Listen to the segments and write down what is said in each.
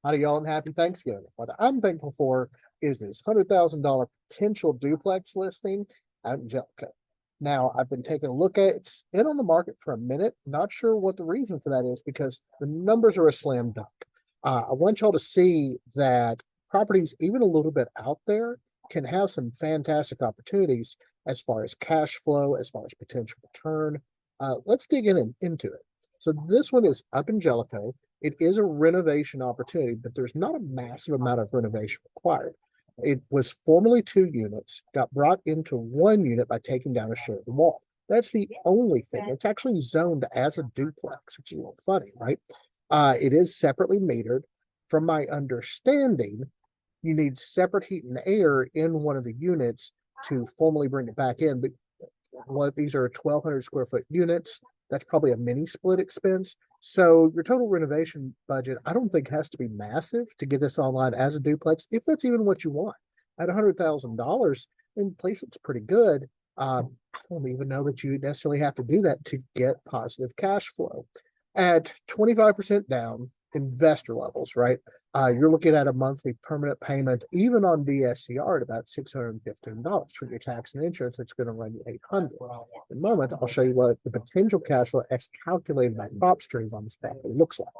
Howdy, y'all, and happy Thanksgiving. What I'm thankful for is this $100,000 potential duplex listing out in Jellico. Now, I've been taking a look at it. It's been on the market for a minute. Not sure what the reason for that is because the numbers are a slam dunk. I want y'all to see that properties, even a little bit out there, can have some fantastic opportunities as far as cash flow, as far as potential return. Let's dig into it. So this one is up in Jellico. It is a renovation opportunity, but there's not a massive amount of renovation required. It was formerly 2 units, got brought into 1 unit by taking down a shared wall. That's the only thing. It's actually zoned as a duplex, which is a little funny, right? It is separately metered. From my understanding, you need separate heat and air in one of the units to formally bring it back in. But these are 1,200 square foot units. That's probably a mini split expense. So your total renovation budget, I don't think has to be massive to get this online as a duplex, if that's even what you want. At $100,000, in place it's pretty good. I don't even know that you necessarily have to do that to get positive cash flow. At 25% down, investor levels, right? You're looking at a monthly permanent payment, even on DSCR, at about $615 for your tax and insurance. It's going to run you $800. In a moment, I'll show you what the potential cash flow as calculated by PropStream on this property looks like.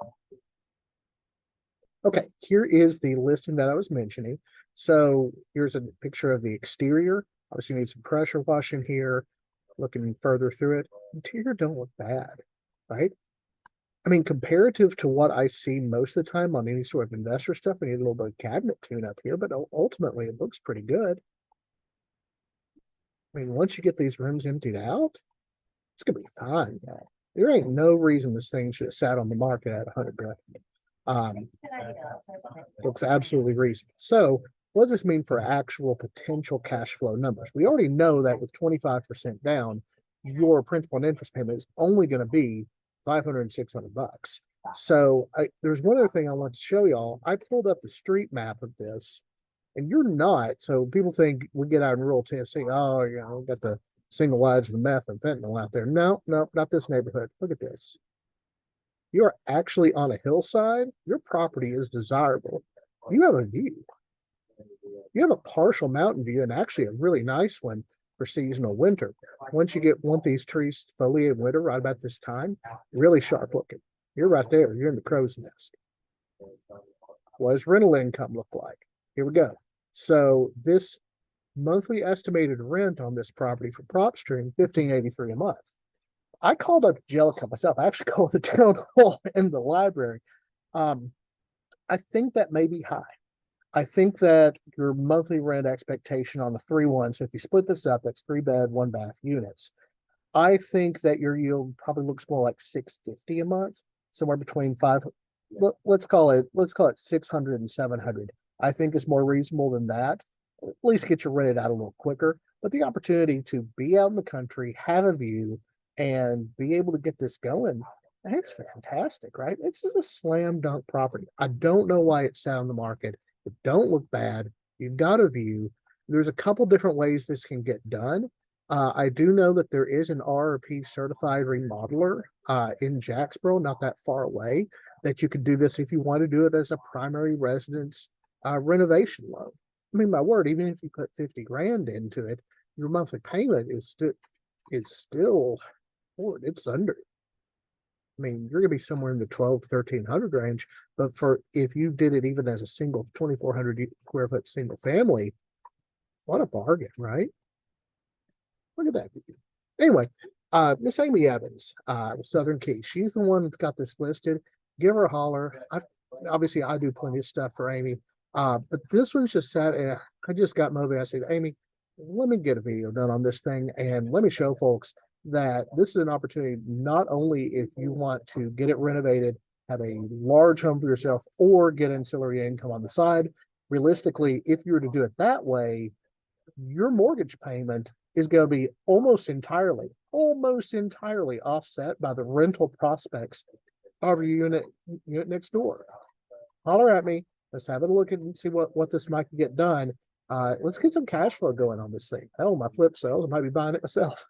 Okay, here is the listing that I was mentioning. So here's a picture of the exterior. Obviously, you need some pressure washing here. Looking further through it, interior don't look bad, right? I mean, comparative to what I see most of the time on any sort of investor stuff, we need a little bit of cabinet tune up here, but ultimately it looks pretty good. I mean, once you get these rooms emptied out, it's gonna be fine. There ain't no reason this thing should have sat on the market at 100 grand. Looks absolutely reasonable. So what does this mean for actual potential cash flow numbers? We already know that with 25% down, your principal and interest payment is only going to be 500 and 600 bucks. So there's one other thing I want to show y'all. I pulled up the street map of this, and you're not. So people think we get out in rural Tennessee. Oh, you know, got the single wides, the meth and fentanyl out there. No, not this neighborhood. Look at this. You're actually on a hillside. Your property is desirable. You have a view. You have a partial mountain view, and actually a really nice one for seasonal winter. Once you want these trees foliate in winter right about this time, really sharp looking. You're right there. You're in the crow's nest. What does rental income look like? Here we go. So this monthly estimated rent on this property for PropStream, $1,583 a month. I called up Jellico myself. I actually called the town hall and the library. I think that may be high. I think that your monthly rent expectation on the 3-1, so if you split this up, that's 3-bed, 1-bath units. I think that your yield probably looks more like $650 a month, somewhere between let's call it 600 and 700. I think is more reasonable than that. At least get you rented out a little quicker. But the opportunity to be out in the country, have a view, and be able to get this going, that's fantastic, right? This is a slam dunk property. I don't know why it sat on the market. It don't look bad. You've got a view. There's a couple different ways this can get done. I do know that there is an RRP certified remodeler in Jacksboro, not that far away, that you could do this if you want to do it as a primary residence renovation loan. I mean, my word, even if you put 50 grand into it, your monthly payment is still, Lord, it's under. I mean, you're going to be somewhere in the 1,200-1,300 range. But if you did it even as a single 2,400 square foot single family, what a bargain, right? Look at that view. Anyway, Miss Amy Evans, Southern Key, she's the one that's got this listed. Give her a holler. Obviously, I do plenty of stuff for Amy. But this one's just sat, and I just got motivated. I said, Amy, let me get a video done on this thing, and let me show folks that this is an opportunity not only if you want to get it renovated, have a large home for yourself, or get ancillary income on the side. Realistically, if you were to do it that way, your mortgage payment is going to be almost entirely offset by the rental prospects of your unit next door. Holler at me. Let's have a look and see what this might get done. Let's get some cash flow going on this thing. Hell, my flip sales, I might be buying it myself.